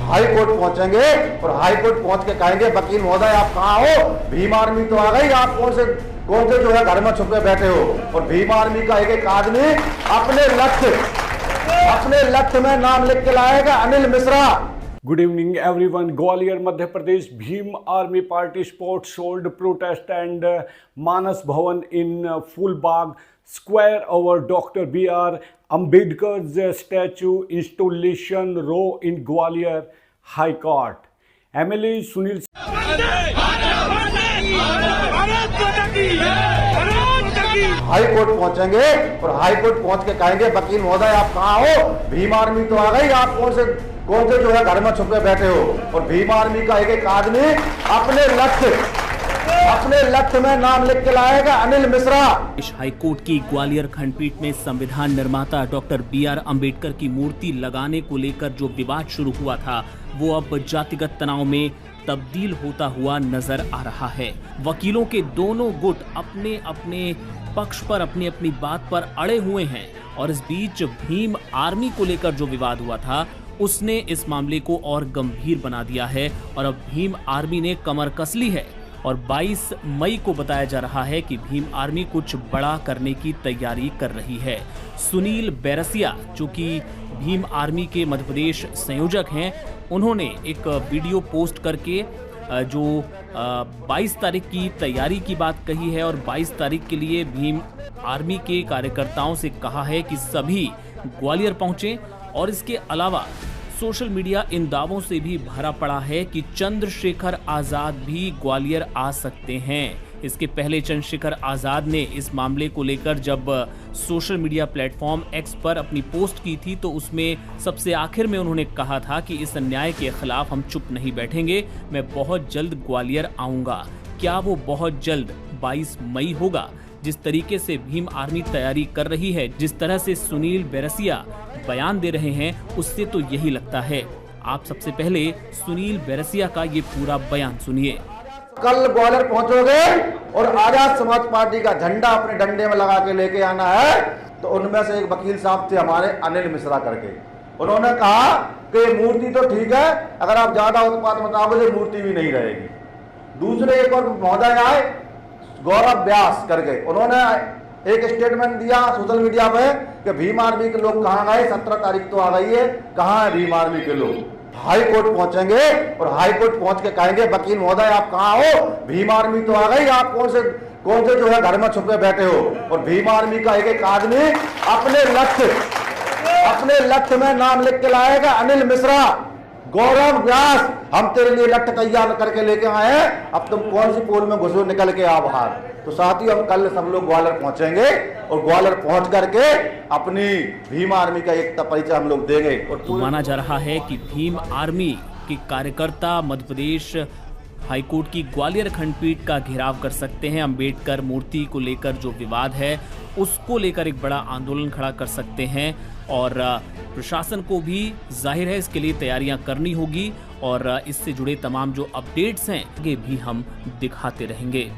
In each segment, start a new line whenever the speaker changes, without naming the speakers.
High court पहुंचेंगे और high court पहुंच के कहेंगे वकील महोदय आप कहाँ हो, भीम आर्मी तो आ गई, आप कौन से जो है घर में छुपे बैठे हो। और भीम आर्मी का एक आदमी अपने लक्ष्य में नाम लिख के लाएगा, Anil Mishra.
Good evening everyone. Gwalior, Madhya Pradesh, Bhim Army Party sports sold protest and Manas Bhavan in Fulbagh Square over Dr. B.R. Ambedkar's statue installation row in Gwalior High Court. MLA Sunil
high court पहुंचेंगे और high court पहुंच के कहेंगे वकील महोदय आप कहाँ हो, भीम आर्मी तो आ गई, आप कौन से जो है घर में छुपे बैठे हो। और भीम आर्मी का एक आदमी अपने लक्ष्य में नाम लिख के लाएगा, अनिल मिश्रा।
हाई कोर्ट की ग्वालियर खंडपीठ में संविधान निर्माता डॉक्टर B.R. अम्बेडकर की मूर्ति लगाने को लेकर जो विवाद शुरू हुआ था वो अब जातिगत तनाव में तब्दील होता हुआ नजर आ रहा है। वकीलों के दोनों गुट अपने अपने पक्ष पर अपनी अपनी बात पर अड़े हुए हैं और इस बीच भीम आर्मी को लेकर जो विवाद हुआ था उसने इस मामले को और गंभीर बना दिया है और अब भीम आर्मी ने कमर कस ली है और 22 मई को बताया जा रहा है कि भीम आर्मी कुछ बड़ा करने की तैयारी कर रही है। सुनील बैरसिया जो कि भीम आर्मी के मध्य प्रदेश संयोजक हैं, उन्होंने एक वीडियो पोस्ट करके जो 22 तारीख की तैयारी की बात कही है और 22 तारीख के लिए भीम आर्मी के कार्यकर्ताओं से कहा है कि सभी ग्वालियर पहुंचें। और इसके अलावा सोशल मीडिया इन दावों से भी भरा पड़ा है कि चंद्रशेखर आजाद भी ग्वालियर आ सकते हैं। इसके पहले चंद्रशेखर आजाद ने इस मामले को लेकर जब सोशल मीडिया प्लेटफॉर्म एक्स पर अपनी पोस्ट की थी तो उसमें सबसे आखिर में उन्होंने कहा था कि इस अन्याय के खिलाफ हम चुप नहीं बैठेंगे, मैं बहुत जल्द ग्वालियर आऊंगा। क्या वो बहुत जल्द 22 मई होगा? जिस तरीके से भीम आर्मी तैयारी कर रही है, जिस तरह से सुनील बैरसिया बयान दे रहे हैं, उससे तो यही लगता है। आप सबसे पहले सुनील बैरसिया का ये पूरा बयान सुनिए।
कल ग्वालियर पहुंचोगे और आजाद समाज पार्टी का झंडा अपने डंडे में लगा के लेके आना है। तो उनमें से एक वकील साहब थे हमारे अनिल मिश्रा करके, उन्होंने कहा कि मूर्ति तो ठीक है, अगर आप ज्यादा उत्पाद बताओगे तो मूर्ति भी नहीं रहेगी। दूसरे एक और महोदय आए गौरव व्यास करके, उन्होंने एक स्टेटमेंट दिया सोशल मीडिया पे कि भीम आर्मी के लोग कहाँ गए, 17 तारीख तो आ गई है, कहाँ है भीम आर्मी के लोग। हाई कोर्ट पहुंचेंगे और हाई कोर्ट पहुंच के कहेंगे वकील महोदय आप कहाँ हो, भीम आर्मी तो आ गई, आप कौन से जो है घर में छुपे बैठे हो। और भीम आर्मी का एक आदमी अपने लक्ष्य में नाम लिख के लाएगा, अनिल मिश्रा। गौरव व्यास, हम तेरे लिए लक्ष्य तैयार करके लेके आए हैं, अब तुम कौन सी पोल में घुसो, निकल के आ बाहर। तो साथियों हम कल सब लोग ग्वालियर पहुंचेंगे और ग्वालियर पहुंच करके अपनी भीम आर्मी का एक परिचय हम लोग देंगे। और
तो माना जा रहा है कि भीम आर्मी के कार्यकर्ता मध्य प्रदेश हाईकोर्ट की ग्वालियर खंडपीठ का घेराव कर सकते हैं। अंबेडकर मूर्ति को लेकर जो विवाद है उसको लेकर एक बड़ा आंदोलन खड़ा कर सकते हैं और प्रशासन को भी जाहिर है इसके लिए तैयारियां करनी होगी और इससे जुड़े तमाम जो अपडेट्स हैं आगे भी हम दिखाते रहेंगे।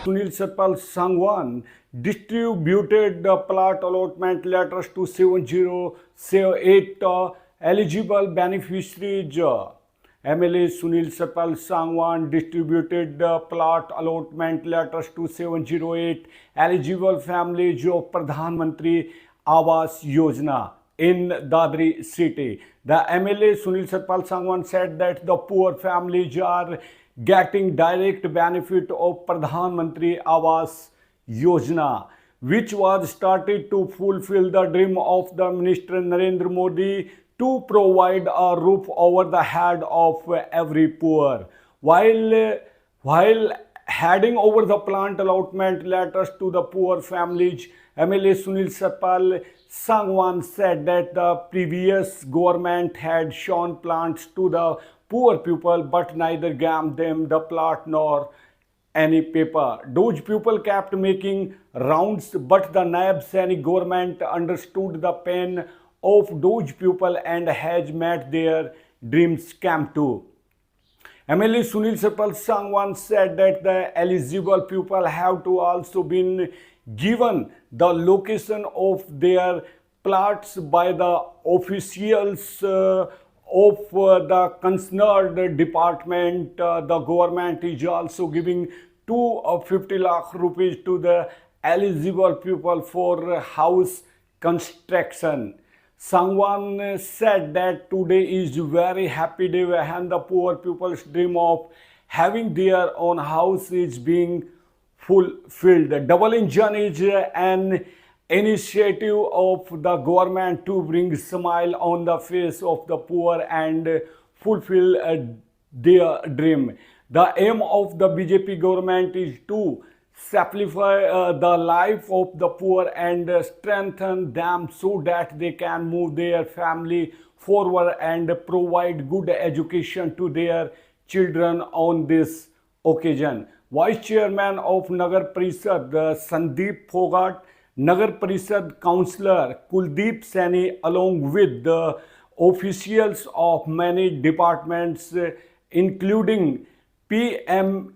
Sunil Satpal Sangwan distributed the plot allotment letters to 708 eligible beneficiaries. MLA Sunil Satpal Sangwan distributed the plot allotment letters to 708 eligible families of Pradhan Mantri Awas Yojana in Dadri city. The MLA Sunil Satpal Sangwan said that the poor families are getting direct benefit of Pradhan Mantri Awas Yojana, which was started to fulfill the dream of the Minister Narendra Modi to provide a roof over the head of every poor. While handing over the plant allotment letters to the poor families, MLA Sunil Satpal Sangwan said that the previous government had shown plants to the poor people but neither gave them the plot nor any paper. Those people kept making rounds, but the Naib Saini government understood the pain of those people and has made their dreams come true. MLA Sunil Sarpal Sangwan said that the eligible people have to also been given the location of their plots by the officials of the concerned department. The government is also giving 250 lakh rupees to the eligible people for house construction. Sangwan said that today is very happy day when the poor people's dream of having their own house is being fulfilled. The double engine is an initiative of the government to bring smile on the face of the poor and fulfill their dream. The aim of the BJP government is to simplify the life of the poor and strengthen them so that they can move their family forward and provide good education to their children on this occasion. Vice Chairman of Nagar Parishad Sandeep Phogat, Nagar Parishad Councillor Kuldeep Saini, along with the officials of many departments including PMAY,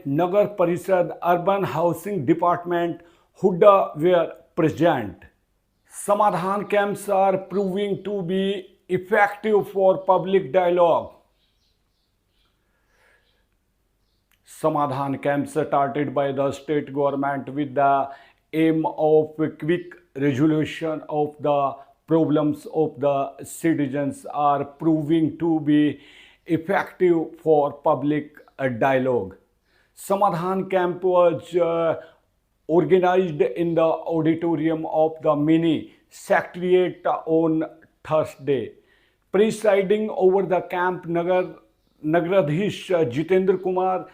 Nagar Parishad, Urban Housing Department, Hooda were present. Samadhan camps are proving to be effective for public dialogue. Samadhan camps started by the state government with the aim of quick resolution of the problems of the citizens are proving to be effective for public dialogue. Samadhan camp was organized in the auditorium of the mini secretariat on Thursday. Presiding over the camp, Nagaradhish Jitendra Kumar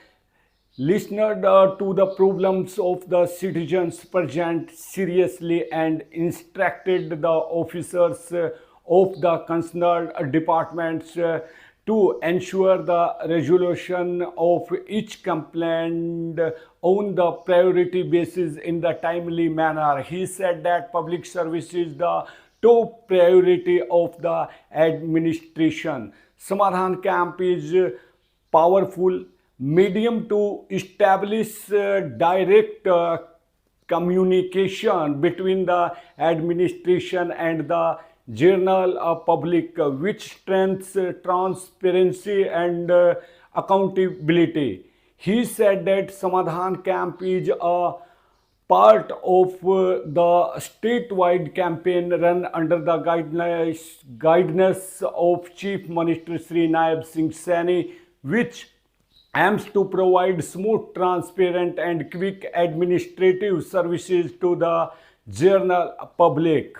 listened to the problems of the citizens present seriously and instructed the officers of the concerned departments to ensure the resolution of each complaint on the priority basis in the timely manner. He said that public service is the top priority of the administration. Samadhan camp is powerful medium to establish direct communication between the administration and the general public, which strengthens transparency and accountability. He said that Samadhan camp is a part of the statewide campaign run under the guidance of Chief Minister Sri Naib Singh Saini, which aims to provide smooth, transparent and quick administrative services to the general public.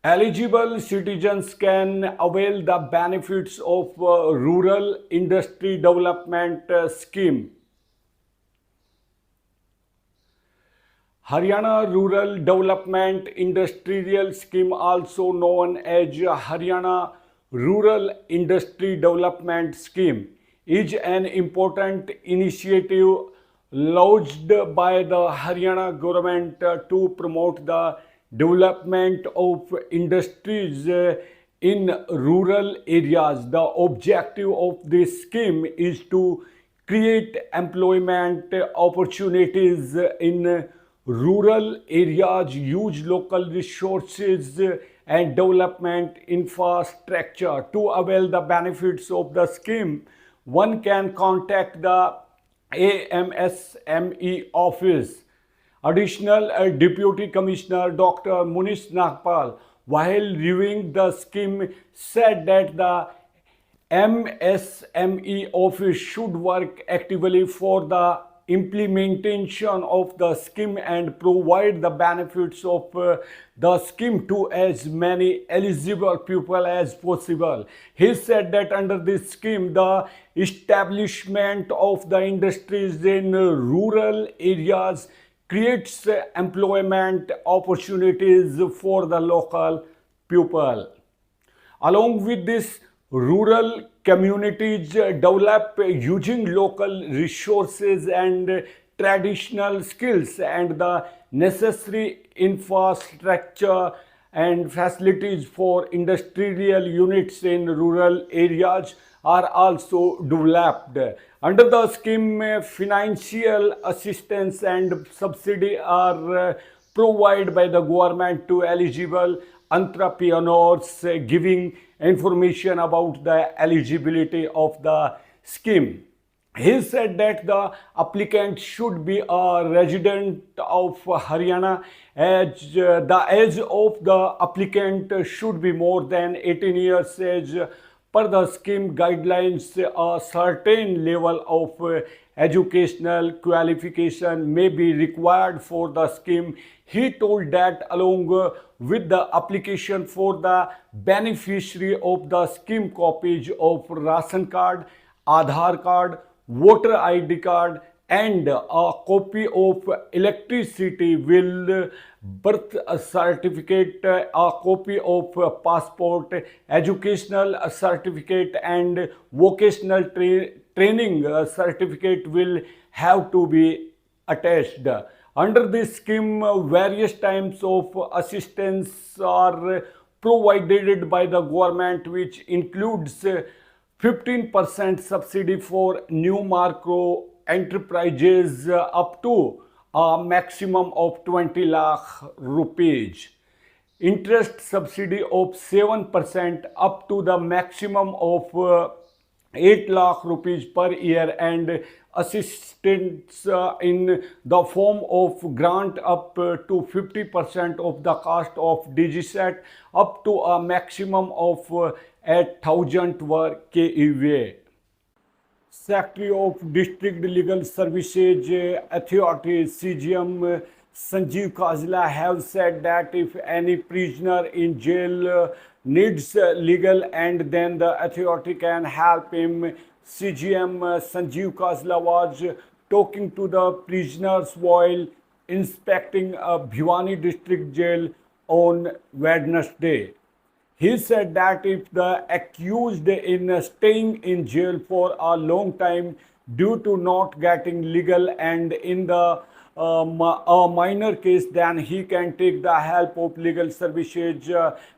Eligible citizens can avail the benefits of Rural Industry Development Scheme. Haryana Rural Development Industrial Scheme, also known as Haryana Rural Industry Development Scheme, is an important initiative launched by the Haryana government to promote the development of industries in rural areas. The objective of this scheme is to create employment opportunities in rural areas, use local resources and development infrastructure. To avail the benefits of the scheme, one can contact the AMSME office. Additional Deputy Commissioner Dr. Munish Nagpal, while reviewing the scheme, said that the MSME office should work actively for the implementation of the scheme and provide the benefits of the scheme to as many eligible people as possible. He said that under this scheme, the establishment of the industries in rural areas creates employment opportunities for the local people. Along with this, rural communities develop using local resources and traditional skills and the necessary infrastructure and facilities for industrial units in rural areas are also developed. Under the scheme, financial assistance and subsidy are provided by the government to eligible entrepreneurs, giving information about the eligibility of the scheme. He said that the applicant should be a resident of Haryana, as the age of the applicant should be more than 18 years age. Per the scheme guidelines, a certain level of educational qualification may be required for the scheme. He told that along with the application for the beneficiary of the scheme, copies of ration card, Aadhaar card, voter ID card and a copy of electricity bill, birth certificate, a copy of passport, educational certificate and vocational training certificate will have to be attached. Under this scheme, various types of assistance are provided by the government, which includes 15% subsidy for new micro enterprises up to a maximum of 20 lakh rupees. Interest subsidy of 7% up to the maximum of 8 lakh rupees per year, and assistance in the form of grant up to 50% of the cost of DigiSet up to a maximum of 8,000 KEV. Secretary of District Legal Services Authority CGM Sanjeev Kajla have said that if any prisoner in jail needs legal and then the authority can help him. CGM Sanjeev Kajla was talking to the prisoners while inspecting a Bhiwani district jail on Wednesday. He said that if the accused in staying in jail for a long time due to not getting legal and in the a minor case, then he can take the help of legal services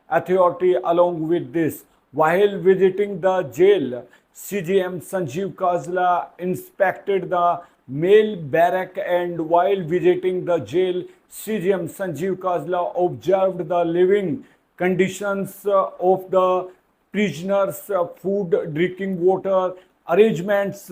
authority along with this. While visiting the jail, CGM Sanjeev Kajla inspected the male barrack, and while visiting the jail, CGM Sanjeev Kajla observed the living conditions of the prisoners, food, drinking water, arrangements,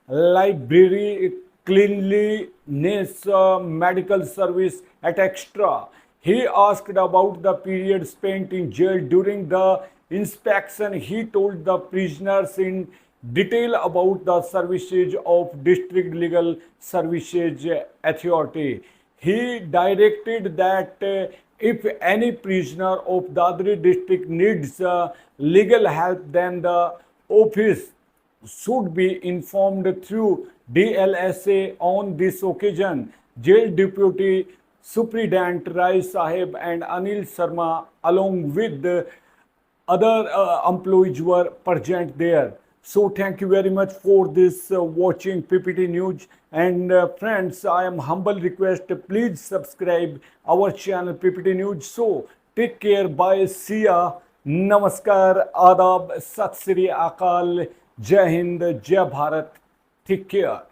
library, cleanliness, medical service, etc. He asked about the period spent in jail during the inspection. He told the prisoners in detail about the services of District Legal Services Authority. He directed that if any prisoner of Dadri district needs legal help, then the office should be informed through DLSA. On this occasion, Jail Deputy Superintendent Rai Sahib and Anil Sharma along with the other employees were present there. So thank you very much for this watching PPT News, and friends, I am humble request, please subscribe our channel PPT News. So take care, bye, see ya, namaskar, adab, sat sri akal, jai hind, jai bharat, take care.